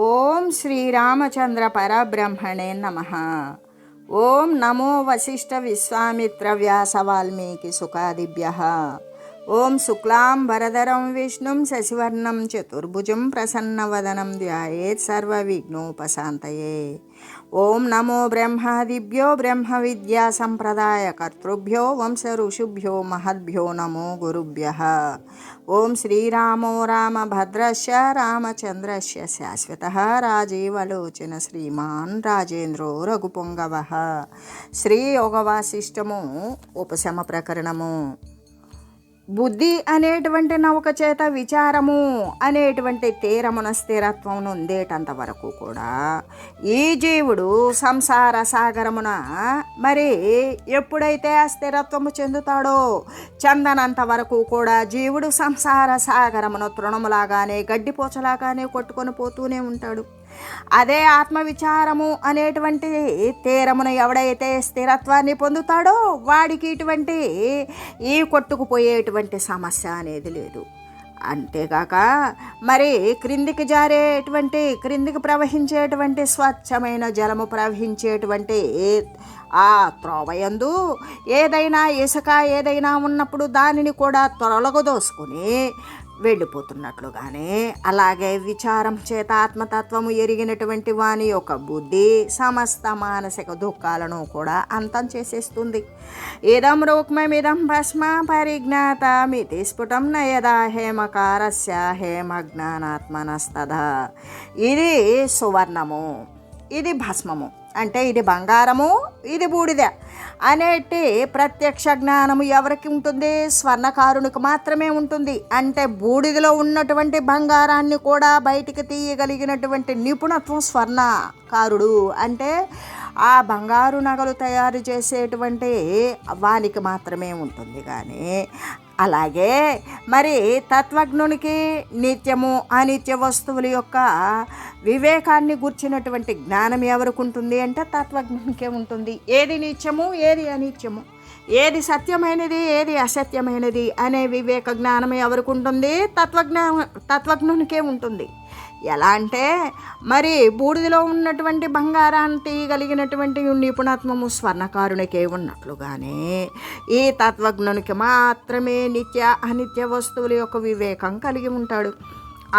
ఓం శ్రీరామచంద్ర పరబ్రహ్మణే నమః. ఓం నమో వశిష్ఠ విశ్వామిత్ర వ్యాస వాల్మీకి సుఖాదిభ్యః. ఓం శుక్లాం వరదరం విష్ణుం శశివర్ణం చతుర్భుజం ప్రసన్నవదనం ధ్యాయేత్ సర్వవిఘ్నోపశాంతయే. ఓం నమో బ్రహ్మాదిభ్యో బ్రహ్మ విద్యా సంప్రదాయ కర్తృభ్యో వంశ ఋషిభ్యో మహద్భ్యో నమో గురుభ్యః. ఓం శ్రీరామో రామభద్రస్య రామచంద్రస్య శాశ్వతః రాజీవలోచన శ్రీమాన్ రాజేంద్రో రఘుపుంగవః. శ్రీ యోగవాసిష్టము ఉపశమ ప్రకరణము. బుద్ధి అనేటువంటి నౌక చేత విచారము అనేటువంటి తీరమున స్థిరత్వం నొందేటంత వరకు కూడా ఈ జీవుడు సంసార సాగరమున మరి ఎప్పుడైతే ఆ స్థిరత్వము చెందుతాడో చెందనంత వరకు కూడా జీవుడు సంసార సాగరమున తృణములాగానే గడ్డిపోచలాగానే కొట్టుకొని పోతూనే ఉంటాడు. అదే ఆత్మవిచారము అనేటువంటి తీరమున ఎవడైతే స్థిరత్వాన్ని పొందుతాడో వాడికి ఇటువంటి ఈ కొట్టుకుపోయేటువంటి సమస్య అనేది లేదు. అంతేగాక మరి క్రిందికి ప్రవహించేటువంటి స్వచ్ఛమైన జలము ప్రవహించేటువంటి ఆ త్రోవయందు ఏదైనా ఇసుక ఏదైనా ఉన్నప్పుడు దానిని కూడా తొలగదోసుకుని వెళ్ళిపోతున్నట్లుగానే అలాగే విచారం చేత ఆత్మతత్వము ఎరిగినటువంటి వాని యొక్క బుద్ధి సమస్త మానసిక దుఃఖాలను కూడా అంతం చేసేస్తుంది. ఇదం రూక్మమిదం భస్మ పరిజ్ఞాతమితి స్ఫుటం నయదా హేమకారస్య హేమజ్ఞానాత్మనస్తదా. ఇది సువర్ణము, ఇది భస్మము, అంటే ఇది బంగారము, ఇది బూడిద అనేటి ప్రత్యక్ష జ్ఞానము ఎవరికి ఉంటుంది? స్వర్ణకారునికి మాత్రమే ఉంటుంది. అంటే బూడిదలో ఉన్నటువంటి బంగారాన్ని కూడా బయటికి తీయగలిగినటువంటి నిపుణత్వం స్వర్ణకారుడు అంటే ఆ బంగారు నగలు తయారు చేసేటువంటి వానికి మాత్రమే ఉంటుంది. కానీ అలాగే మరి తత్వజ్ఞునికి నిత్యము అనిత్య వస్తువుల యొక్క వివేకాన్ని గుర్చినటువంటి జ్ఞానం ఎవరికి ఉంటుంది అంటే తత్వజ్ఞునికే ఉంటుంది. ఏది నిత్యము ఏది అనిత్యము, ఏది సత్యమైనది ఏది అసత్యమైనది అనే వివేక జ్ఞానం ఎవరికి ఉంటుంది? తత్వజ్ఞునికే ఉంటుంది. ఎలా అంటే మరి బూడిదలో ఉన్నటువంటి బంగారాన్ని తీయగలిగినటువంటి నిపుణత్వము స్వర్ణకారునికే ఉన్నట్లుగానే ఈ తత్వజ్ఞునికి మాత్రమే నిత్య అనిత్య వస్తువుల యొక్క వివేకం కలిగి ఉంటాడు.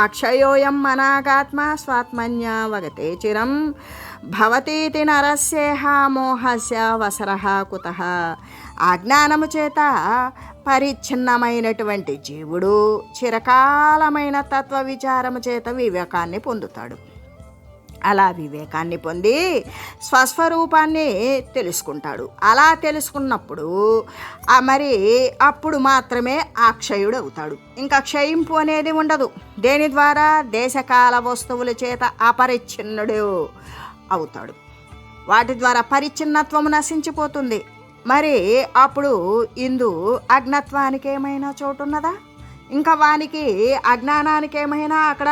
అక్షయోయం అనాగాత్మ స్వాత్మన్యావగతే చిరం భవతీతి నరస్యేహ మోహస్య వసరః కుతః. అజ్ఞానము చేత పరిచ్ఛిన్నమైనటువంటి జీవుడు చిరకాలమైన తత్వ విచారము చేత వివేకాన్ని పొందుతాడు. అలా వివేకాన్ని పొంది స్వస్వరూపాన్ని తెలుసుకుంటాడు. అలా తెలుసుకున్నప్పుడు మరి అప్పుడు మాత్రమే అక్షయుడు అవుతాడు. ఇంకా క్షయింపు అనేది ఉండదు. దేని ద్వారా? దేశకాల వస్తువుల చేత అపరిచ్ఛిన్నుడు అవుతాడు. వాటి ద్వారా పరిచ్ఛిన్నత్వము నశించిపోతుంది. మరి అప్పుడు ఇందు అజ్ఞత్వానికి ఏమైనా చోటు ఉన్నదా? ఇంకా వానికి అజ్ఞానానికి ఏమైనా అక్కడ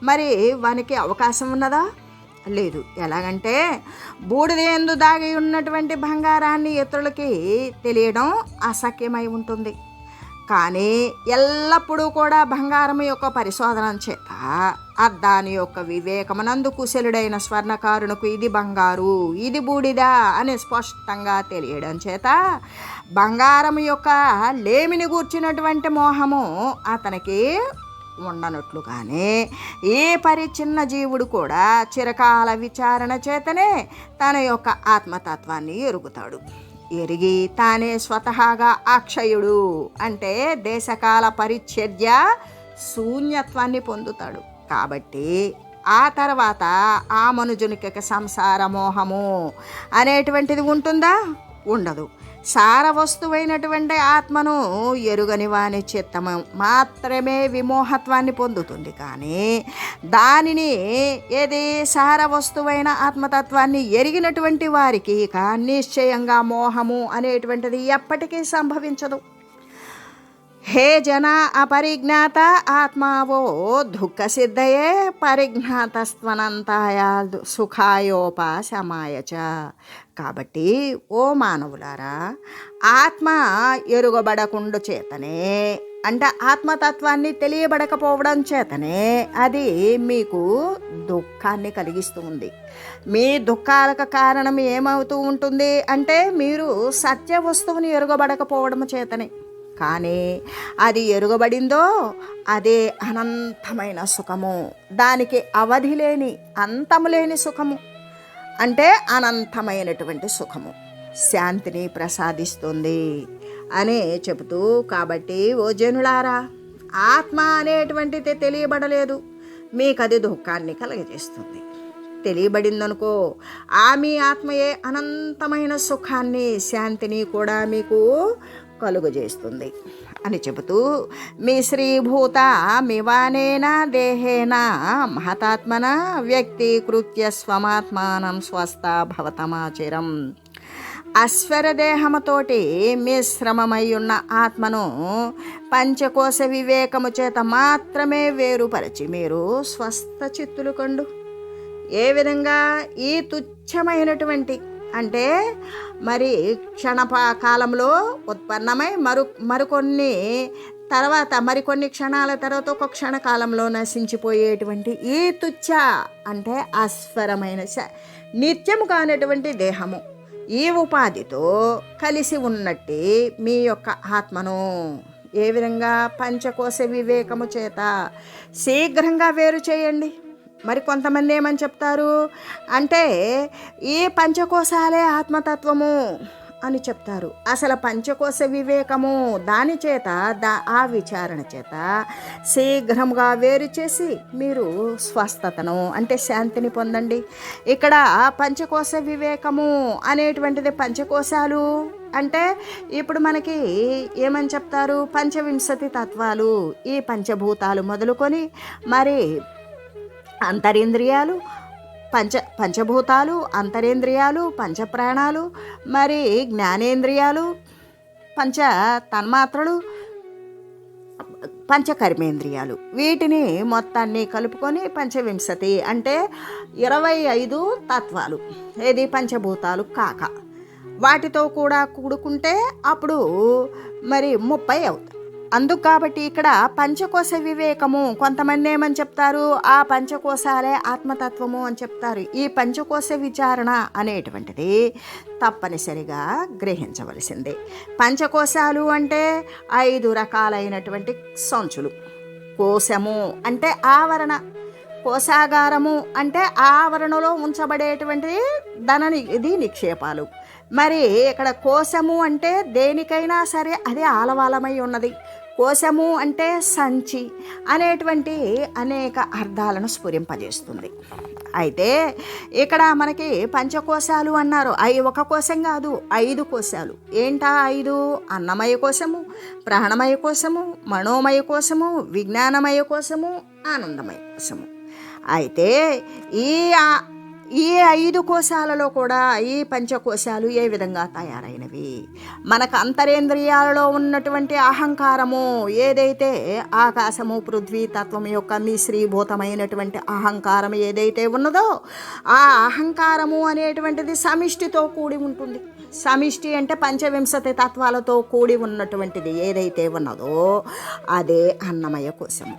మరి వానికి అవకాశం ఉన్నదా? లేదు. ఎలాగంటే బూడిద యందు దాగి ఉన్నటువంటి బంగారాన్ని ఇతరులకి తెలియడం అసఖ్యమై ఉంటుంది. కానీ ఎల్లప్పుడూ కూడా బంగారం యొక్క పరిశోధన చేత దాని యొక్క వివేకమునందు కుశలుడైన స్వర్ణకారునికి ఇది బంగారు ఇది బూడిద అని స్పష్టంగా తెలియడం చేత బంగారం యొక్క లేమిని గూర్చినటువంటి మోహము అతనికి ఉండనట్లుగానే ఏ పరిచ్ఛిన్న జీవుడు కూడా చిరకాల విచారణ చేతనే తన యొక్క ఆత్మతత్వాన్ని ఎరుగుతాడు. ఎరిగి తానే స్వతహాగా అక్షయుడు అంటే దేశకాల పరిచ్ఛేద్య శూన్యత్వాన్ని పొందుతాడు. కాబట్టి ఆ తర్వాత ఆ మనుజునికి సంసార మోహము అనేటువంటిది ఉంటుందా? ఉండదు. సార వస్తువైనటువంటి ఆత్మను ఎరుగని వాని చిత్తము మాత్రమే విమోహత్వాన్ని పొందుతుంది. కానీ దానిని ఏది సార వస్తువైన ఆత్మతత్వాన్ని ఎరిగినటువంటి వారికి ఇక నిశ్చయంగా మోహము అనేటువంటిది ఎప్పటికీ సంభవించదు. హే జన అపరిజ్ఞాత ఆత్మావో దుఃఖ సిద్ధయే పరిజ్ఞాతస్త్వనంతాయ సుఖాయోపాశమాయ చ. కాబట్టి ఓ మానవులారా, ఆత్మ ఎరుగబడకుండా చేతనే అంటే ఆత్మతత్వాన్ని తెలియబడకపోవడం చేతనే అది మీకు దుఃఖాన్ని కలిగిస్తూ ఉంది. మీ దుఃఖాలకు కారణం ఏమవుతూ ఉంటుంది అంటే మీరు సత్య వస్తువుని ఎరుగబడకపోవడం చేతనే. కానీ అది ఎరుగబడిందో అదే అనంతమైన సుఖము, దానికి అవధి లేని అంతము లేని సుఖము, అంటే అనంతమైనటువంటి సుఖము, శాంతిని ప్రసాదిస్తుంది అని చెబుతూ, కాబట్టి ఓ జనులారా, ఆత్మ అనేటువంటిది తెలియబడలేదు, మీకు అది దుఃఖాన్ని కలగజేస్తుంది. తెలియబడిందనుకో మీ ఆత్మయే అనంతమైన సుఖాన్ని శాంతిని కూడా మీకు కలుగజేస్తుంది అని చెబుతూ, మీ శ్రీభూత మివానేన దేహేన మహతాత్మన వ్యక్తీకృత్య స్వమాత్మానం స్వస్థ భవతమాచిరం. అశ్వరదేహముతోటి మిశ్రమమై ఉన్న ఆత్మను పంచకోశ వివేకము చేత మాత్రమే వేరుపరచి మీరు స్వస్థ చిత్తులు కండు. ఏ విధంగా? ఈ తుచ్చమైనటువంటి అంటే మరి కాలంలో ఉత్పన్నమై మరికొన్ని మరికొన్ని క్షణాల తర్వాత ఒక క్షణకాలంలో నశించిపోయేటువంటి ఈ తుచ్చ అంటే అస్వరమైన నిత్యము కానటువంటి దేహము, ఈ ఉపాధితో కలిసి ఉన్నట్టు మీ యొక్క ఆత్మను ఏ విధంగా? పంచకోశ వివేకము చేత శీఘ్రంగా వేరు చేయండి. మరి కొంతమంది ఏమని చెప్తారు అంటే ఈ పంచకోశాలే ఆత్మతత్వము అని చెప్తారు. అసలు పంచకోశ వివేకము దాని చేత ఆ విచారణ చేత శీఘ్రంగా వేరు చేసి మీరు స్వస్థతను అంటే శాంతిని పొందండి. ఇక్కడ పంచకోశ వివేకము అనేటువంటిది పంచకోశాలు అంటే ఇప్పుడు మనకి ఏమని చెప్తారు? పంచవింశతి తత్వాలు, ఈ పంచభూతాలు మొదలుకొని మరి అంతరింద్రియాలు, పంచభూతాలు, అంతరేంద్రియాలు, పంచప్రాణాలు, మరి జ్ఞానేంద్రియాలు, పంచ తన్మాత్రలు, పంచకర్మేంద్రియాలు, వీటిని మొత్తాన్ని కలుపుకొని పంచవింశతి అంటే 25 తత్వాలు, ఏది పంచభూతాలు కాక వాటితో కూడా కూడుకుంటే అప్పుడు మరి 30 అవుతాయి. అందుకు కాబట్టి ఇక్కడ పంచకోశ వివేకము, కొంతమంది ఏమని చెప్తారు? ఆ పంచకోశాలే ఆత్మతత్వము అని చెప్తారు. ఈ పంచకోశ విచారణ అనేటువంటిది తప్పనిసరిగా గ్రహించవలసిందే. పంచకోశాలు అంటే 5 రకాలైనటువంటి సంచులు. కోశము అంటే ఆవరణ, కోశాగారము అంటే ఆవరణలో ఉంచబడేటువంటి ఇది నిక్షేపాలు. మరి ఇక్కడ కోశము అంటే దేనికైనా సరే అది ఆలవాలమై ఉన్నది. కోశము అంటే సంచి అనేటువంటి అనేక అర్థాలను స్ఫురింపజేస్తుంది. అయితే ఇక్కడ మనకి పంచకోశాలు అన్నారు. ఒక కోశం కాదు, 5 కోశాలు. ఏంటా 5? అన్నమయ కోశము, ప్రాణమయ కోశము, మనోమయ కోశము, విజ్ఞానమయ కోశము, ఆనందమయ కోశము. అయితే ఈ 5 కోశాలలో కూడా ఈ పంచకోశాలు ఏ విధంగా తయారైనవి? మనకు అంతరేంద్రియాలలో ఉన్నటువంటి అహంకారము ఏదైతే ఆకాశము పృథ్వీ తత్వం యొక్క మిశ్రీభూతమైనటువంటి అహంకారం ఏదైతే ఉన్నదో ఆ అహంకారము అనేటువంటిది సమిష్టితో కూడి ఉంటుంది. సమిష్టి అంటే పంచవింశతి తత్వాలతో కూడి ఉన్నటువంటిది ఏదైతే ఉన్నదో అదే అన్నమయ కోశము.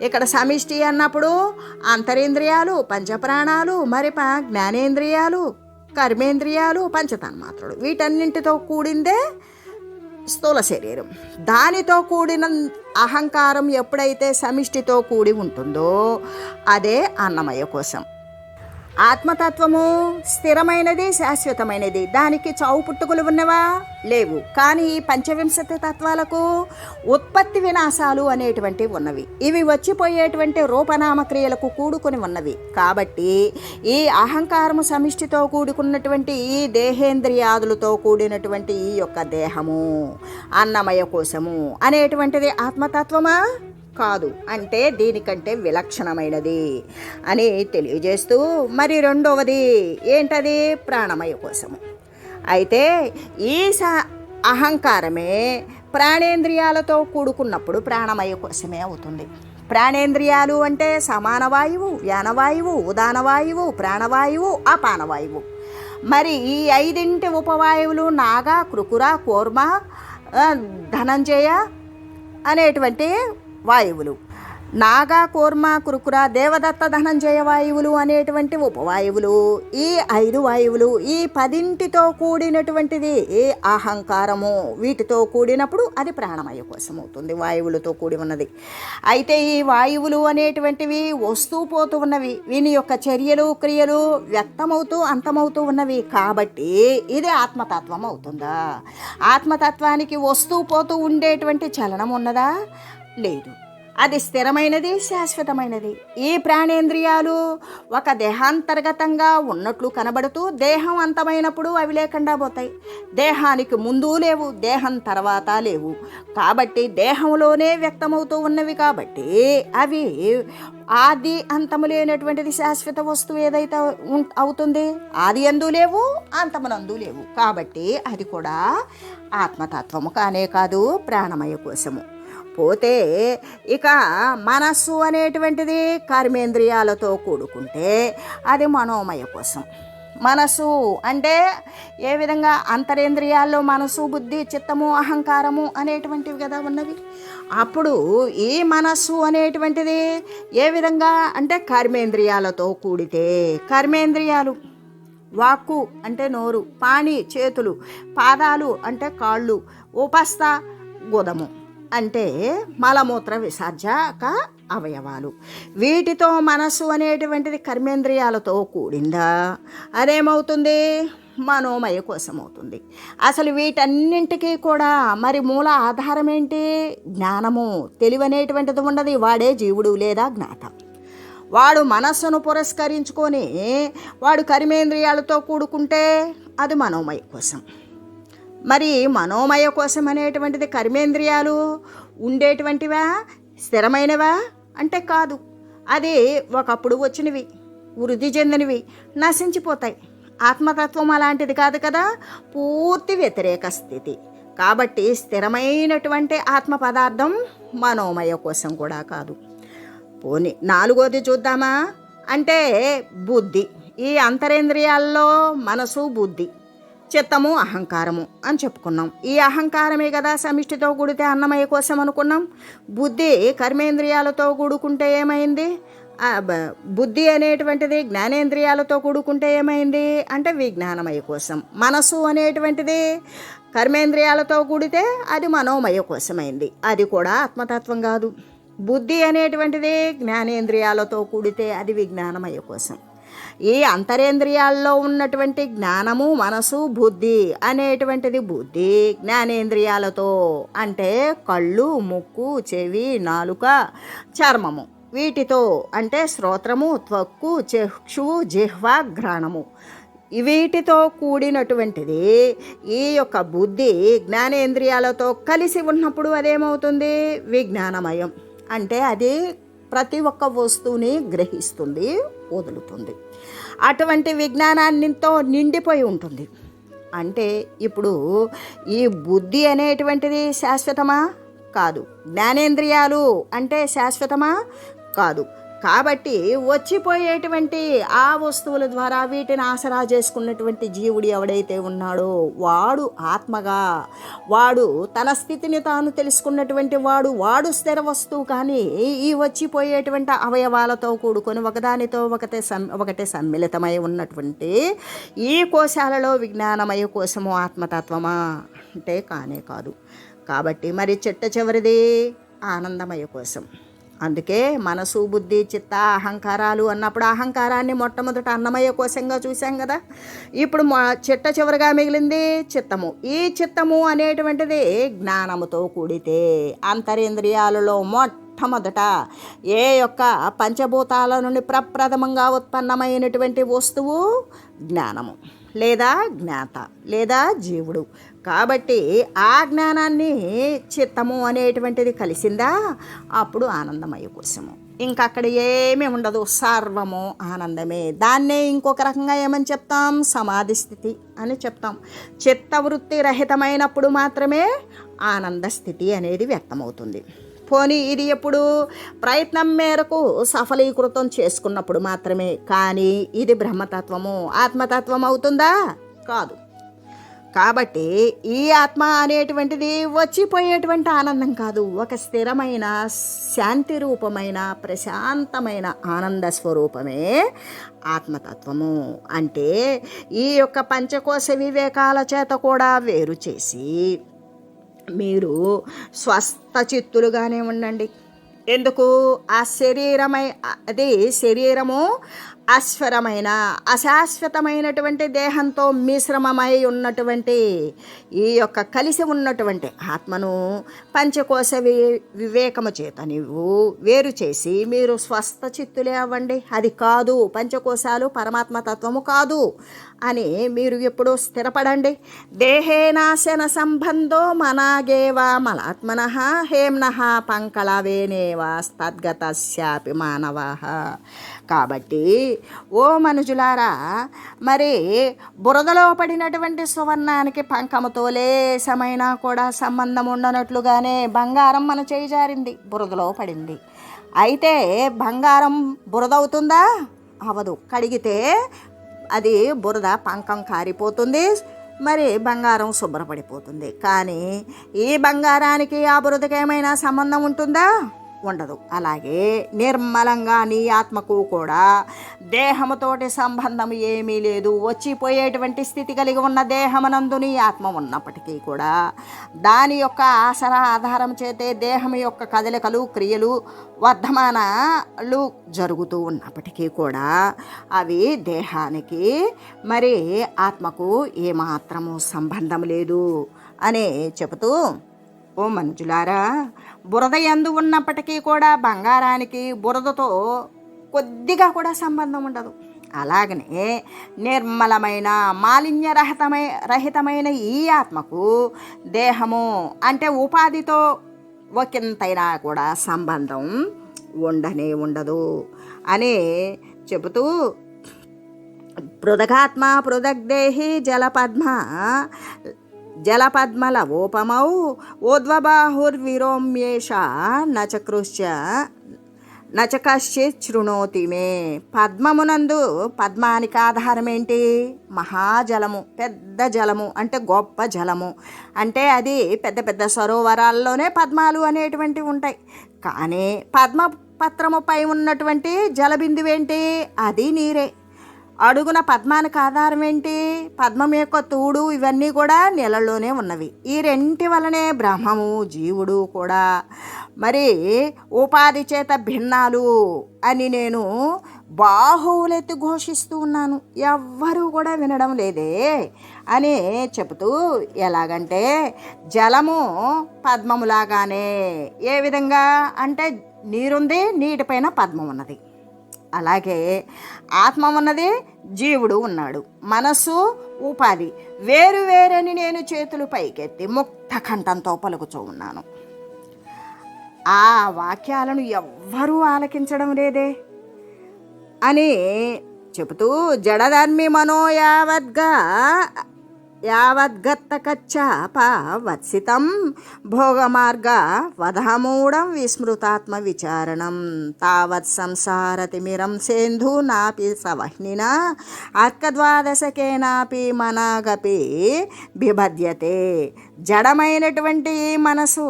ఇక్కడ సమిష్టి అన్నప్పుడు అంతరేంద్రియాలు, పంచప్రాణాలు, మరి జ్ఞానేంద్రియాలు, కర్మేంద్రియాలు, పంచతన్మాత్రలు, వీటన్నింటితో కూడిందే స్థూల శరీరం. దానితో కూడిన అహంకారం ఎప్పుడైతే సమిష్టితో కూడి ఉంటుందో అదే అన్నమయ కోశం. ఆత్మతత్వము స్థిరమైనది, శాశ్వతమైనది. దానికి చావు పుట్టుకలు ఉన్నవా? లేవు. కానీ ఈ పంచవింశతి తత్వాలకు ఉత్పత్తి వినాశాలు అనేటువంటివి ఉన్నవి. ఇవి వచ్చిపోయేటువంటి రూపనామక్రియలకు కూడుకొని ఉన్నవి. కాబట్టి ఈ అహంకారము సమిష్టితో కూడుకున్నటువంటి ఈ దేహేంద్రియాదులతో కూడినటువంటి ఈ యొక్క దేహము అన్నమయ కోశము అనేటువంటిది ఆత్మతత్వమా? కాదు. అంటే దీనికంటే విలక్షణమైనది అని తెలియజేస్తూ మరి రెండవది ఏంటది? ప్రాణమయ కోశము. అయితే ఈ అహంకారమే ప్రాణేంద్రియాలతో కూడుకున్నప్పుడు ప్రాణమయ కోశమే అవుతుంది. ప్రాణేంద్రియాలు అంటే సమాన వాయువు, వ్యానవాయువు, ఉదానవాయువు, ప్రాణవాయువు, అపానవాయువు. మరి ఈ 5 ఉపవాయువులు నాగ, కృకుర, కూర్మ, ధనంజయ, అనేటువంటి వాయువులు, నాగా, కూర్మ, కురుకుర, దేవదత్త, ధనంజయ వాయువులు అనేటువంటి ఉపవాయువులు, ఈ 5 వాయువులు, ఈ 10తో కూడినటువంటిది అహంకారము. వీటితో కూడినప్పుడు అది ప్రాణమయ కోసం అవుతుంది, వాయువులతో కూడి ఉన్నది. అయితే ఈ వాయువులు అనేటువంటివి వస్తూ పోతూ ఉన్నవి, వీని యొక్క చర్యలు క్రియలు వ్యక్తమవుతూ అంతమవుతూ ఉన్నవి. కాబట్టి ఇది ఆత్మతత్వం అవుతుందా? ఆత్మతత్వానికి వస్తూ పోతూ ఉండేటువంటి చలనం ఉన్నదా? లేదు. అది స్థిరమైనది, శాశ్వతమైనది. ఈ ప్రాణేంద్రియాలు ఒక దేహాంతర్గతంగా ఉన్నట్లు కనబడుతూ దేహం అంతమైనప్పుడు అవి లేకుండా పోతాయి. దేహానికి ముందు లేవు, దేహం తర్వాత లేవు. కాబట్టి దేహంలోనే వ్యక్తమవుతూ ఉన్నవి. కాబట్టి అవి ఆది అంతము లేనటువంటిది శాశ్వత వస్తువు ఏదైతే అవుతుంది, ఆది యందు లేవు, అంతమునందు లేవు. కాబట్టి అది కూడా ఆత్మతత్వము కానే కాదు, ప్రాణమయ కోశము. పోతే ఇక మనస్సు అనేటువంటిది కర్మేంద్రియాలతో కూడుకుంటే అది మనోమయ కోసం. మనసు అంటే ఏ విధంగా అంతరేంద్రియాల్లో మనసు, బుద్ధి, చిత్తము, అహంకారము అనేటువంటివి కదా ఉన్నవి. అప్పుడు ఈ మనస్సు అనేటువంటిది ఏ విధంగా అంటే కర్మేంద్రియాలతో కూడితే, కర్మేంద్రియాలు వాక్కు అంటే నోరు, పాణి చేతులు, పాదాలు అంటే కాళ్ళు, ఉపస్థ గుదము అంటే మలమూత్ర విసర్జక అవయవాలు. వీటితో మనస్సు అనేటువంటిది కర్మేంద్రియాలతో కూడిందా, అదేమవుతుంది? మనోమయ కోసం అవుతుంది. అసలు వీటన్నింటికీ కూడా మరి మూల ఆధారం ఏంటి? జ్ఞానము. తెలివనేటువంటిది ఉండదు, వాడే జీవుడు లేదా జ్ఞాత. వాడు మనస్సును పురస్కరించుకొని వాడు కర్మేంద్రియాలతో కూడుకుంటే అది మనోమయ కోసం. మరి మనోమయ కోసం అనేటువంటిది కర్మేంద్రియాలు ఉండేటువంటివా, స్థిరమైనవా అంటే కాదు. అది ఒకప్పుడు వచ్చినవి, వృద్ధి చెందినవి, నశించిపోతాయి. ఆత్మతత్వం అలాంటిది కాదు కదా, పూర్తి వ్యతిరేక స్థితి. కాబట్టి స్థిరమైనటువంటి ఆత్మ పదార్థం మనోమయ కోసం కూడా కాదు. పోనీ 4వది చూద్దామా? అంటే బుద్ధి. ఈ అంతరేంద్రియాల్లో మనసు, బుద్ధి, చిత్తము, అహంకారము అని చెప్పుకున్నాం. ఈ అహంకారమే కదా సమిష్టితో కూడితే అన్నమయ కోసం అనుకున్నాం. బుద్ధి కర్మేంద్రియాలతో కూడుకుంటే ఏమైంది? బుద్ధి అనేటువంటిది జ్ఞానేంద్రియాలతో కూడుకుంటే ఏమైంది అంటే విజ్ఞానమయ కోసం. మనసు అనేటువంటిది కర్మేంద్రియాలతో కూడితే అది మనోమయ కోసమైంది, అది కూడా ఆత్మతత్వం కాదు. బుద్ధి అనేటువంటిది జ్ఞానేంద్రియాలతో కూడితే అది విజ్ఞానమయ కోసం. ఈ అంతరేంద్రియాల్లో ఉన్నటువంటి జ్ఞానము, మనసు, బుద్ధి అనేటువంటిది బుద్ధి జ్ఞానేంద్రియాలతో అంటే కళ్ళు, ముక్కు, చెవి, నాలుక, చర్మము, వీటితో అంటే శ్రోత్రము, త్వక్కు, చక్షువు, జిహ్వ, ఘ్రాణము, వీటితో కూడినటువంటిది ఈ యొక్క బుద్ధి జ్ఞానేంద్రియాలతో కలిసి ఉన్నప్పుడు అదేమవుతుంది? విజ్ఞానమయం. అంటే అది ప్రతి ఒక్క వస్తువుని గ్రహిస్తుంది, వదులుతుంది. అటువంటి విజ్ఞానాన్నితో నిండిపోయి ఉంటుంది. అంటే ఇప్పుడు ఈ బుద్ధి అనేటువంటిది శాశ్వతమా? కాదు. జ్ఞానేంద్రియాలు అంటే శాశ్వతమా? కాదు. కాబట్టి వచ్చిపోయేటువంటి ఆ వస్తువుల ద్వారా వీటిని ఆసరా చేసుకున్నటువంటి జీవుడు ఎవడైతే ఉన్నాడో వాడు ఆత్మగా, వాడు తన స్థితిని తాను తెలుసుకున్నటువంటి వాడు స్థిర వస్తువు. కానీ ఈ వచ్చిపోయేటువంటి అవయవాలతో కూడుకొని ఒకదానితో ఒకటే సమ్మిళితమై ఉన్నటువంటి ఈ కోశాలలో విజ్ఞానమయ కోసము ఆత్మతత్వమా అంటే కానే కాదు. కాబట్టి మరి చిట్ట చివరిది ఆనందమయ కోసం. అందుకే మనసు, బుద్ధి, చిత్త, అహంకారాలు అన్నప్పుడు అహంకారాన్ని మొట్టమొదట అన్నమయ కోశంగా చూసాం కదా. ఇప్పుడు చిట్ట చివరిగా మిగిలింది చిత్తము. ఈ చిత్తము అనేటువంటిది జ్ఞానముతో కూడితే అంతరేంద్రియాలలో మొట్టమొదట ఏ యొక్క పంచభూతాల నుండి ప్రప్రథమంగా ఉత్పన్నమైనటువంటి వస్తువు జ్ఞానము లేదా జ్ఞాత లేదా జీవుడు. కాబట్టి ఆ జ్ఞానాన్ని చిత్తము అనేటువంటిది కలిసిందా అప్పుడు ఆనందమయ కోసము. ఇంకక్కడ ఏమీ ఉండదు, సర్వము ఆనందమే. దాన్నే ఇంకొక రకంగా ఏమని చెప్తాం? సమాధి స్థితి అని చెప్తాం. చిత్తవృత్తి రహితమైనప్పుడు మాత్రమే ఆనంద స్థితి అనేది వ్యక్తమవుతుంది. పోనీ ఇది ఎప్పుడు? ప్రయత్నం మేరకు సఫలీకృతం చేసుకున్నప్పుడు మాత్రమే. కానీ ఇది బ్రహ్మతత్వము, ఆత్మతత్వం అవుతుందా? కాదు. కాబట్టి ఈ ఆత్మ అనేటువంటిది వచ్చిపోయేటువంటి ఆనందం కాదు, ఒక స్థిరమైన శాంతి రూపమైన ప్రశాంతమైన ఆనంద స్వరూపమే ఆత్మతత్వము. అంటే ఈ యొక్క పంచకోశ వివేకాల చేత కూడా వేరు చేసి మీరు స్వస్థ చిత్తులుగానే ఉండండి. ఎందుకు? ఆ అది శరీరము అస్వరమైన అశాశ్వతమైనటువంటి దేహంతో మిశ్రమమై ఉన్నటువంటి ఈ యొక్క కలిసి ఉన్నటువంటి ఆత్మను పంచకోశ వివేకము చేత నీవు వేరు చేసి మీరు స్వస్థ చిత్తులే అవ్వండి. అది కాదు, పంచకోశాలు పరమాత్మతత్వము కాదు అని మీరు ఎప్పుడూ స్థిరపడండి. దేహేనాశన సంబంధో మనాగేవా మలాత్మనః హేమ్నః పంకళవేనేవా తద్గతస్యాపి మానవః. కాబట్టి ఓ మనుజులారా, మరి బురదలో పడినటువంటి సువర్ణానికి పంకముతో లేసమైనా కూడా సంబంధం ఉండనట్లుగానే బంగారం మన చేయి జారింది, బురదలో పడింది. అయితే బంగారం బురదవుతుందా? అవదు. కడిగితే అది బురద పంకం కారిపోతుంది, మరి బంగారం శుభ్రపడిపోతుంది. కానీ ఈ బంగారానికి ఆ బురదకి ఏమైనా సంబంధం ఉంటుందా? ఉండదు. అలాగే నిర్మలంగా నీ ఆత్మకు కూడా దేహముతోటి సంబంధం ఏమీ లేదు. వచ్చిపోయేటువంటి స్థితి కలిగి ఉన్న దేహమునందు నీ ఆత్మ ఉన్నప్పటికీ కూడా దాని యొక్క ఆధారం చేతే దేహం యొక్క కదలికలు క్రియలు వర్ధమానాలు జరుగుతూ ఉన్నప్పటికీ కూడా అవి దేహానికి మరి ఆత్మకు ఏమాత్రము సంబంధం లేదు అని చెబుతూ, ఓ మనుజులారా, బురద యందు ఉన్నప్పటికీ కూడా బంగారానికి బురదతో కొద్దిగా కూడా సంబంధం ఉండదు. అలాగనే నిర్మలమైన రహితమైన ఈ ఆత్మకు దేహము అంటే ఉపాధితో ఒకంతైనా కూడా సంబంధం ఉండనే ఉండదు అని చెబుతూ, పృథగాత్మ పృథగ్దేహి జలపద్మలవోపమౌ ఊర్ధ్వబాహుర్విరోమ్యేష నచ కశ్చిత్ శృణోతి మే. పద్మమునందు, పద్మానికి ఆధారం ఏంటి? మహాజలము, పెద్ద జలము అంటే గొప్ప జలము. అంటే అది పెద్ద పెద్ద సరోవరాల్లోనే పద్మాలు అనేటువంటివి ఉంటాయి. కానీ పద్మపత్రముపై ఉన్నటువంటి జలబిందువేంటి? అది నీరే. అడుగున పద్మానికి ఆధారం ఏంటి? పద్మం యొక్క తూడు ఇవన్నీ కూడా నీళ్ళలోనే ఉన్నవి. ఈ రెంటి వలనే బ్రహ్మము జీవుడు కూడా మరి ఉపాధి చేత భిన్నాలు అని నేను బాహువులెత్తి ఘోషిస్తూ ఉన్నాను, ఎవ్వరూ కూడా వినడం లేదే అని చెబుతూ, ఎలాగంటే జలము పద్మములాగానే, ఏ విధంగా అంటే నీరుంది, నీటిపైన పద్మం ఉన్నది. అలాగే ఆత్మ ఉన్నది, జీవుడు ఉన్నాడు, మనస్సు ఉపాధి వేరు వేరని నేను చేతులు పైకెత్తి ముక్త కంఠంతో పలుకుతూ ఉన్నాను. ఆ వాక్యాలను ఎవ్వరూ ఆలకించడం లేదే అని చెబుతూ, జడధర్మి యావద్గత్తకచ్చాపవత్సితం భోగమార్గ వధమూఢం విస్మృతాత్మ విచారణం తావత్ సంసారతిమిరం సేంధు నాపి సవహ్నినా అర్కద్వాదశకేనాపి మనాగపి బిభద్యతే. జడమైనటువంటి మనసు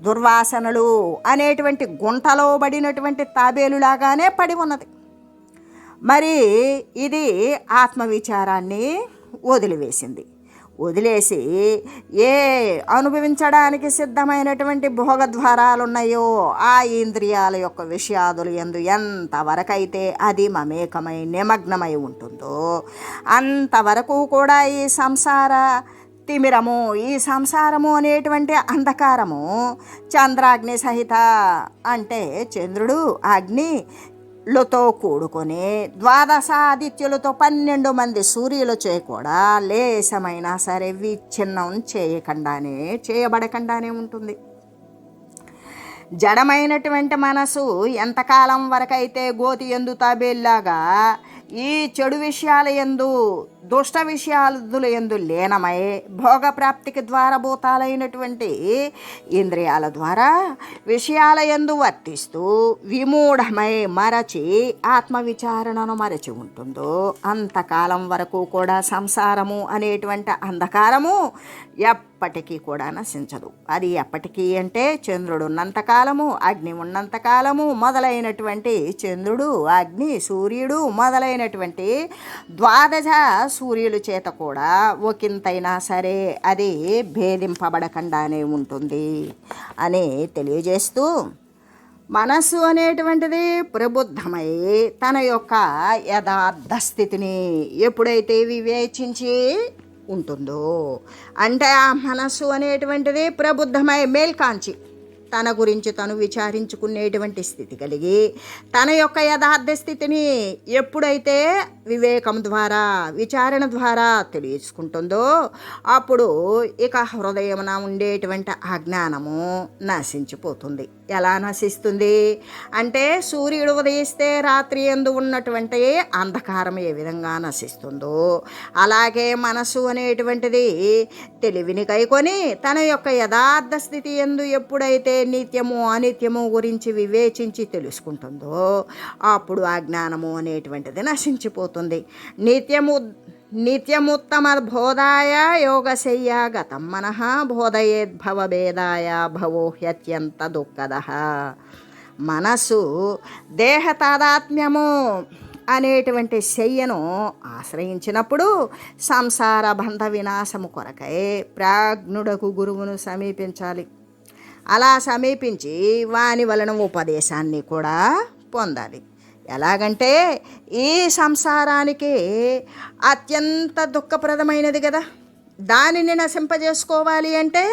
దుర్వాసనలు అనేటువంటి గుంటలో పడినటువంటి తాబేలులాగానే పడి ఉన్నది. మరి ఇది ఆత్మవిచారాన్ని వదిలేసి ఏ అనుభవించడానికి సిద్ధమైనటువంటి భోగద్వారాలు ఉన్నాయో ఆ ఇంద్రియాల యొక్క విషయాదులు యందు ఎంతవరకైతే అది మమేకమై నిమగ్నమై ఉంటుందో అంతవరకు కూడా ఈ సంసార తిమిరము, ఈ సంసారము అనేటువంటి అంధకారము చంద్రాగ్ని సహిత అంటే చంద్రుడు అగ్ని లతో కూడుకొని 12 ఆదిత్యులతో 12 మంది సూర్యులచే కూడా లేశమైనా సరే విచ్ఛిన్నం చేయబడకుండానే ఉంటుంది. జడమైనటువంటి మనసు ఎంతకాలం వరకైతే గోతి ఎందు తాబేల్లాగా ఈ చెడు విషయాల యందు దుష్ట విషయాదుల యందు లీనమై భోగప్రాప్తికి ద్వారభూతాలైనటువంటి ఇంద్రియాల ద్వారా విషయాల యందు వర్తిస్తూ విమూఢమై మరచి ఆత్మవిచారణను మరచి ఉంటుందో అంతకాలం వరకు కూడా సంసారము అనేటువంటి అంధకారము ఎప్పటికీ కూడా నశించదు. అది ఎప్పటికీ అంటే చంద్రుడు ఉన్నంతకాలము, అగ్ని ఉన్నంతకాలము, మొదలైనటువంటి చంద్రుడు, అగ్ని, సూర్యుడు మొదలైనటువంటి ద్వాదశ సూర్యుల చేత కూడా ఒకంతైనా సరే అది భేదింపబడకుండానే ఉంటుంది అని తెలియజేస్తూ, మనస్సు అనేటువంటిది ప్రబుద్ధమై తన యొక్క యథార్థ స్థితిని ఎప్పుడైతే వివేచించి ఉంటుందో, అంటే ఆ మనస్సు అనేటువంటిది ప్రబుద్ధమై మేల్కాంచి తన గురించి తను విచారించుకునేటువంటి స్థితి కలిగి తన యొక్క యథార్థ స్థితిని ఎప్పుడైతే వివేకం ద్వారా విచారణ ద్వారా తెలుసుకుంటుందో అప్పుడు ఇక హృదయమున ఉండేటువంటి అజ్ఞానము నశించిపోతుంది. ఎలా నశిస్తుంది అంటే సూర్యుడు ఉదయిస్తే రాత్రి యందు ఉన్నటువంటి అంధకారం ఏ విధంగా నశిస్తుందో అలాగే మనసు అనేటువంటిది తెలివిని కైకొని తన యొక్క యథార్థ స్థితి యందు ఎప్పుడైతే నిత్యము అనిత్యము గురించి వివేచించి తెలుసుకుంటుందో అప్పుడు ఆ జ్ఞానము అనేటువంటిది నశించిపోతుంది. నిత్యముత్తమ బోధాయ యోగశయ్య గతం మనః బోధయేద్భవ భేదాయ భవో హ్యత్యంత దుఃఖద. మనసు దేహ తాదాత్మ్యము అనేటువంటి శయ్యను ఆశ్రయించినప్పుడు సంసార బంధ వినాశము కొరకై ప్రాజ్ఞుడకు గురువును సమీపించాలి. అలా సమీపించి వాని వలన ఉపదేశాన్ని కూడా పొందాలి. ఎలాగంటే ఈ సంసారానికి అత్యంత దుఃఖప్రదమైనది కదా, దానిని నశింపజేసుకోవాలి అంటే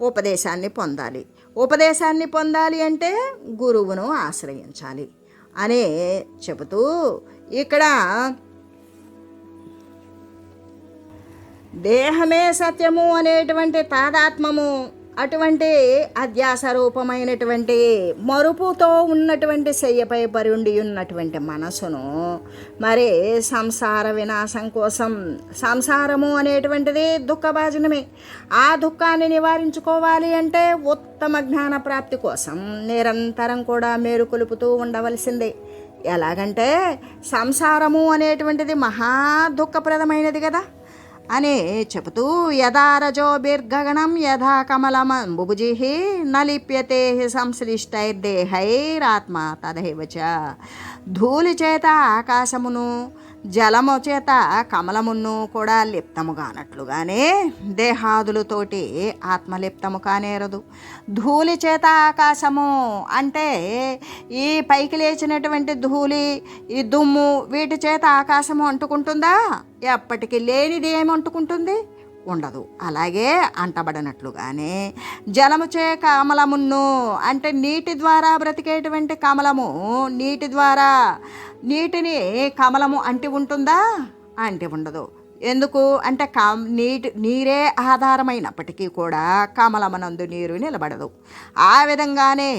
ఉపదేశాన్ని పొందాలి. ఉపదేశాన్ని పొందాలి అంటే గురువును ఆశ్రయించాలి అని చెబుతూ ఇక్కడ దేహమే సత్యము అనేటువంటి తాదాత్మము అటువంటి అధ్యాస రూపమైనటువంటి మరుపుతో ఉన్నటువంటి శయ్యపై పరుండి ఉన్నటువంటి మనసును మరి సంసార వినాశం కోసం, సంసారము అనేటువంటిది దుఃఖభాజనమే, ఆ దుఃఖాన్ని నివారించుకోవాలి అంటే ఉత్తమ జ్ఞాన ప్రాప్తి కోసం నిరంతరం కూడా మేలుకొలుపుతూ ఉండవలసిందే. ఎలాగంటే సంసారము అనేటువంటిది మహా దుఃఖప్రదమైనది కదా అని చెబుతూ, యథా రజోభిర్గగనం యథా కమలమంబుభుజిః నలిప్యతే సంశ్లిష్టైర్దేహైరాత్మ తథైవ చ. ధూళి చేత ఆకాశమును జలము చేత కమలమును కూడా లిప్తముగానట్లుగానే దేహాదులతోటి ఆత్మలిప్తము కానేరదు. ధూళి చేత ఆకాశము అంటే ఈ పైకి లేచినటువంటి ధూళి, ఈ దుమ్ము, వీటి చేత ఆకాశము అంటుకుంటుందా? ఎప్పటికీ లేనిది ఏమి అంటుకుంటుంది? ఉండదు. అలాగే అంటబడినట్లుగానే జలముచే కమలమును అంటే నీటి ద్వారా బ్రతికేటువంటి కమలము నీటిని కమలము అంటి ఉంటుందా? అంటి ఉండదు. ఎందుకు అంటే నీరే ఆధారమైనప్పటికీ కూడా కమలమనందు నీరు నిలబడదు. ఆ విధంగానే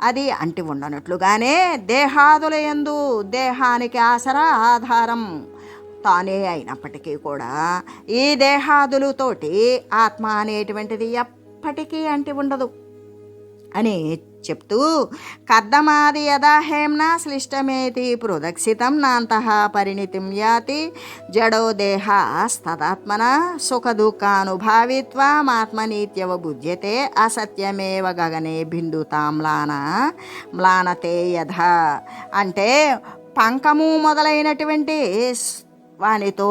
అది అంటి ఉండనట్లుగానే దేహాదుల యందు దేహానికి ఆసరా ఆధారం తానే అయినప్పటికీ కూడా ఈ దేహాదులతోటి ఆత్మ అనేటువంటిది ఎప్పటికీ అంటి ఉండదు అని చెప్తూ, కర్దమాది యథాహేమ్నా శ్లిష్టమేతి ప్రదక్షితం నాంతః పరిణితిం యాతి జడో దేహాస్తదాత్మన సుఖదుఃఖానుభావిత్వమాత్మనీత్యవబుధ్యతే అసత్యమేవ గగనే బిందుతాం మ్లానతే యథ. అంటే పంకము మొదలైనటువంటి వానితో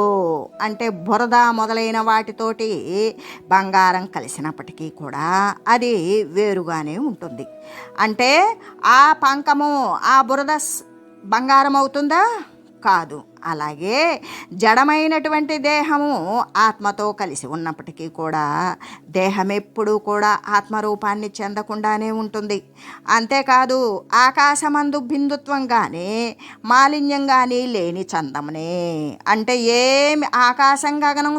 అంటే బురద మొదలైన వాటితోటి బంగారం కలిసినప్పటికీ కూడా అది వేరుగానే ఉంటుంది. అంటే ఆ పంకము ఆ బురద బంగారం అవుతుందా? కాదు. అలాగే జడమైనటువంటి దేహము ఆత్మతో కలిసి ఉన్నప్పటికీ కూడా దేహం ఎప్పుడూ కూడా ఆత్మరూపాన్ని చెందకుండానే ఉంటుంది. అంతేకాదు ఆకాశమందు బిందుత్వం కానీ మాలిన్యం కానీ లేని చందమునే. అంటే ఏమి ఆకాశం గగనం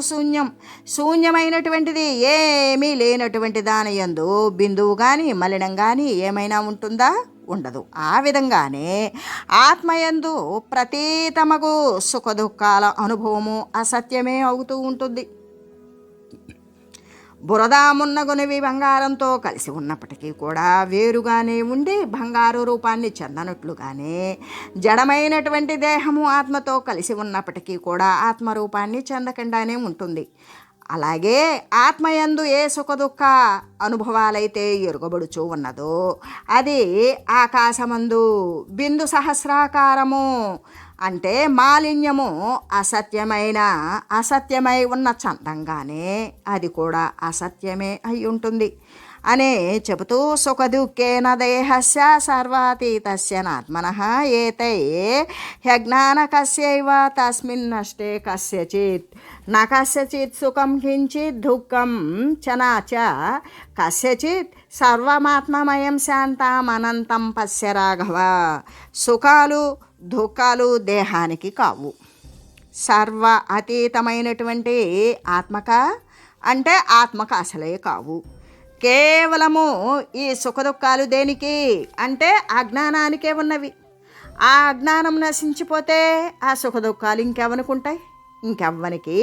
శూన్యమైనటువంటిది ఏమీ లేనటువంటి దాని యందు బిందువు కానీ మలినం కానీ ఏమైనా ఉంటుందా? ఉండదు. ఆ విధంగానే ఆత్మయందు ప్రతీతమగు సుఖదుఖాల అనుభవము అసత్యమే అవుతూ ఉంటుంది. బురద మున్నగునివి బంగారంతో కలిసి ఉన్నప్పటికీ కూడా వేరుగానే ఉండి బంగారు రూపాన్ని చెందనట్లుగానే జడమైనటువంటి దేహము ఆత్మతో కలిసి ఉన్నప్పటికీ కూడా ఆత్మరూపాన్ని చెందకుండానే ఉంటుంది. అలాగే ఆత్మయందు ఏ సుఖదుఖ అనుభవాలైతే ఎరుగబడుచూ ఉన్నదో అది ఆకాశమందు బిందు సహస్రాకారము అంటే మాలిన్యము అసత్యమై ఉన్న చందంగానే అది కూడా అసత్యమే అయి ఉంటుంది అనే చెబుతూ సుఖదుఃఖేన దేహస్య సర్వాతీతస్య నాత్మనః ఏతే హ్యజ్ఞానకస్యైవ తస్మిన్నష్టే కస్యచిత్ న కస్యచిత్ సుఖం కించిత్ దుఃఖం చ కస్యచిత్ సర్వమాత్మమయం శాంతమనంతం పశ్య రాఘవ. సుఖాలు దుఃఖాలు దేహానికి కావు. సర్వ అతీతమైనటువంటి ఆత్మక అంటే ఆత్మక అసలే కావు. కేవలము ఈ సుఖదుఖాలు దేనికి అంటే అజ్ఞానానికే ఉన్నవి. ఆ అజ్ఞానం నశించిపోతే ఆ సుఖదుఖాలు ఇంకెవనుకుంటాయి, ఇంకెవ్వనికి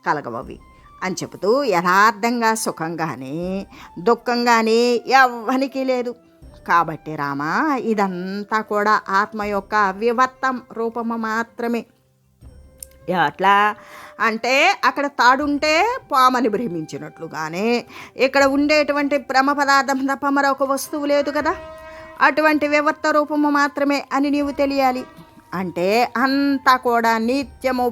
కలగవవి అని చెబుతూ యథార్థంగా సుఖం కానీ దుఃఖం కానీ ఎవ్వనికి లేదు. కాబట్టి రామా, ఇదంతా కూడా ఆత్మ యొక్క వివర్తం రూపము మాత్రమే. ఎట్లా అంటే అక్కడ తాడుంటే పామని భ్రమించినట్లుగానే ఇక్కడ ఉండేటువంటి భ్రమ పదార్థం తప్ప మరొక వస్తువు లేదు కదా. అటువంటి వివర్త రూపము మాత్రమే అని నీవు తెలియాలి. అంటే అంతా కూడా నిత్యము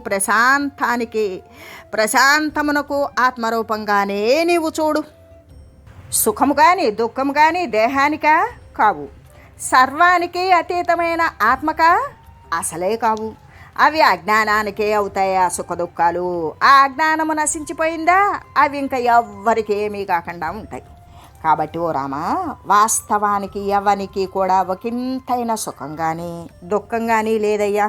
ప్రశాంతమునకు ఆత్మరూపంగానే నీవు చూడు. సుఖము కానీ దుఃఖము కానీ దేహానికా కావు. సర్వానికి అతీతమైన ఆత్మక అసలే కావు. అవి అజ్ఞానానికే అవుతాయి ఆ సుఖ దుఃఖాలు. ఆ అజ్ఞానము నశించిపోయిందా అవి ఇంకా ఎవ్వరికి ఏమీ కాకుండా ఉంటాయి. కాబట్టి ఓ రామ, వాస్తవానికి ఎవరికి కూడా ఒకంతైన సుఖం కానీ దుఃఖం కానీ లేదయ్యా.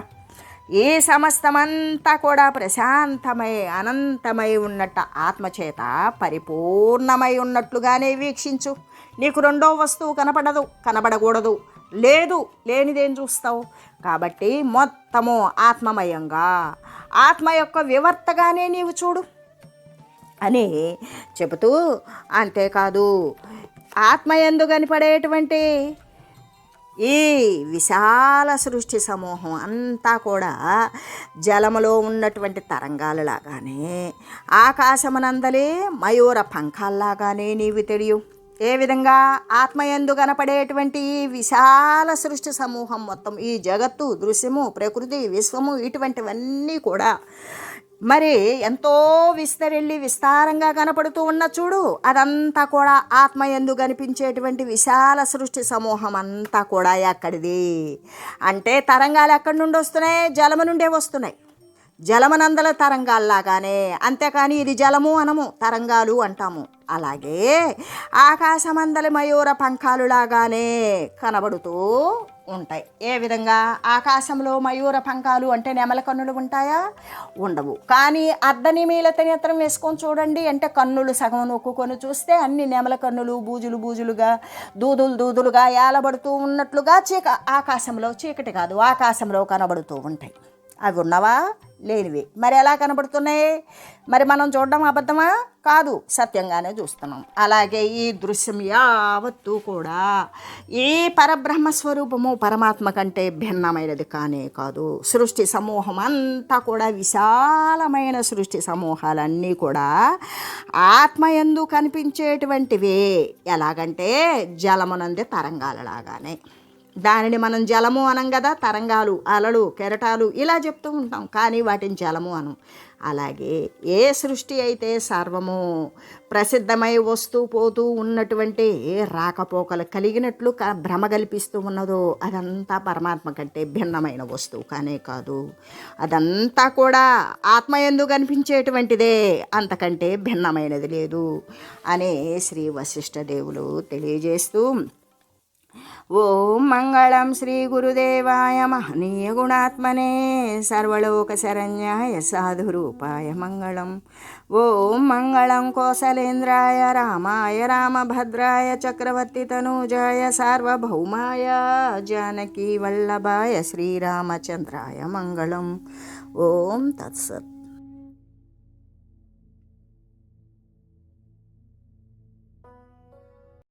ఈ సమస్తమంతా కూడా ప్రశాంతమై అనంతమై ఉన్నట్టు ఆత్మచేత పరిపూర్ణమై ఉన్నట్లుగానే వీక్షించు. నీకు రెండో వస్తువు కనబడకూడదు. లేనిదేం చూస్తావు. కాబట్టి మొత్తము ఆత్మమయంగా ఆత్మ యొక్క వివర్తగానే నీవు చూడు అని చెబుతూ, అంతేకాదు ఆత్మయందు కనపడేటువంటి ఈ విశాల సృష్టి సమూహం అంతా కూడా జలములో ఉన్నటువంటి తరంగాలలాగానే ఆకాశమునందలే మయూర పంఖాల్లాగానే నీవు తెలియు. ఏ విధంగా ఆత్మయందు కనపడేటువంటి ఈ విశాల సృష్టి సమూహం మొత్తం, ఈ జగత్తు, దృశ్యము, ప్రకృతి, విశ్వము, ఇటువంటివన్నీ కూడా మరి ఎంతో విస్తారంగా కనపడుతూ ఉన్న చూడు. అదంతా కూడా ఆత్మయందు కనిపించేటువంటి విశాల సృష్టి సమూహం అంతా కూడా ఎక్కడిది అంటే తరంగాలు ఎక్కడి నుండి వస్తున్నాయి? జలము నుండే వస్తున్నాయి. జలమనందల తరంగాల్లాగానే, అంతేకాని ఇది జలము అనము, తరంగాలు అంటాము. అలాగే ఆకాశమందలి మయూర పంఖాలులాగానే కనబడుతూ ఉంటాయి. ఏ విధంగా ఆకాశంలో మయూర పంఖాలు అంటే నెమల కన్నులు ఉంటాయా? ఉండవు. కానీ అర్ధనిమీలిత నేత్రం వేసుకొని చూడండి అంటే కన్నులు సగం నొక్కుకొని చూస్తే అన్ని నెమల కన్నులు బూజులుగా దూదులుగా ఏలబడుతూ ఉన్నట్లుగా ఆకాశంలో చీకటి కాదు, ఆకాశంలో కనబడుతూ ఉంటాయి. అవి ఉన్నవా? లేనివి. మరి ఎలా కనబడుతున్నాయి? మరి మనం చూడడం అబద్ధమా? కాదు, సత్యంగానే చూస్తున్నాం. అలాగే ఈ దృశ్యం యావత్తు కూడా ఈ పరబ్రహ్మస్వరూపము పరమాత్మ కంటే భిన్నమైనది కానే కాదు. సృష్టి సమూహం అంతా కూడా విశాలమైన సృష్టి సమూహాలన్నీ కూడా ఆత్మయందు కనిపించేటువంటివే. ఎలాగంటే జలమునంది తరంగాలలాగానే. దానిని మనం జలము అనం కదా, తరంగాలు, అలలు, కెరటాలు ఇలా చెప్తూ ఉంటాం, కానీ వాటిని జలము అనం. అలాగే ఏ సృష్టి అయితే సర్వము ప్రసిద్ధమై వస్తూ పోతూ ఉన్నటువంటి రాకపోకలు కలిగినట్లు భ్రమ కల్పిస్తూ ఉన్నదో అదంతా పరమాత్మ కంటే భిన్నమైన వస్తువు కానే కాదు. అదంతా కూడా ఆత్మయందు కనిపించేటువంటిదే, అంతకంటే భిన్నమైనది లేదు అని శ్రీ వశిష్ఠ దేవులు తెలియజేస్తూ, ఓం మంగళం శ్రీ గురుదేవాయ మహనీయ గుణాత్మనే సర్వలోక శరణ్యాయ సాధురూపాయ మంగళం. ఓం మంగళం కోసలేంద్రాయ రామాయ రామభద్రాయ చక్రవర్తి తనూజాయ సార్వభౌమాయ జానకీ వల్లభాయ శ్రీరామచంద్రాయ మంగళం. ఓం తత్సత్.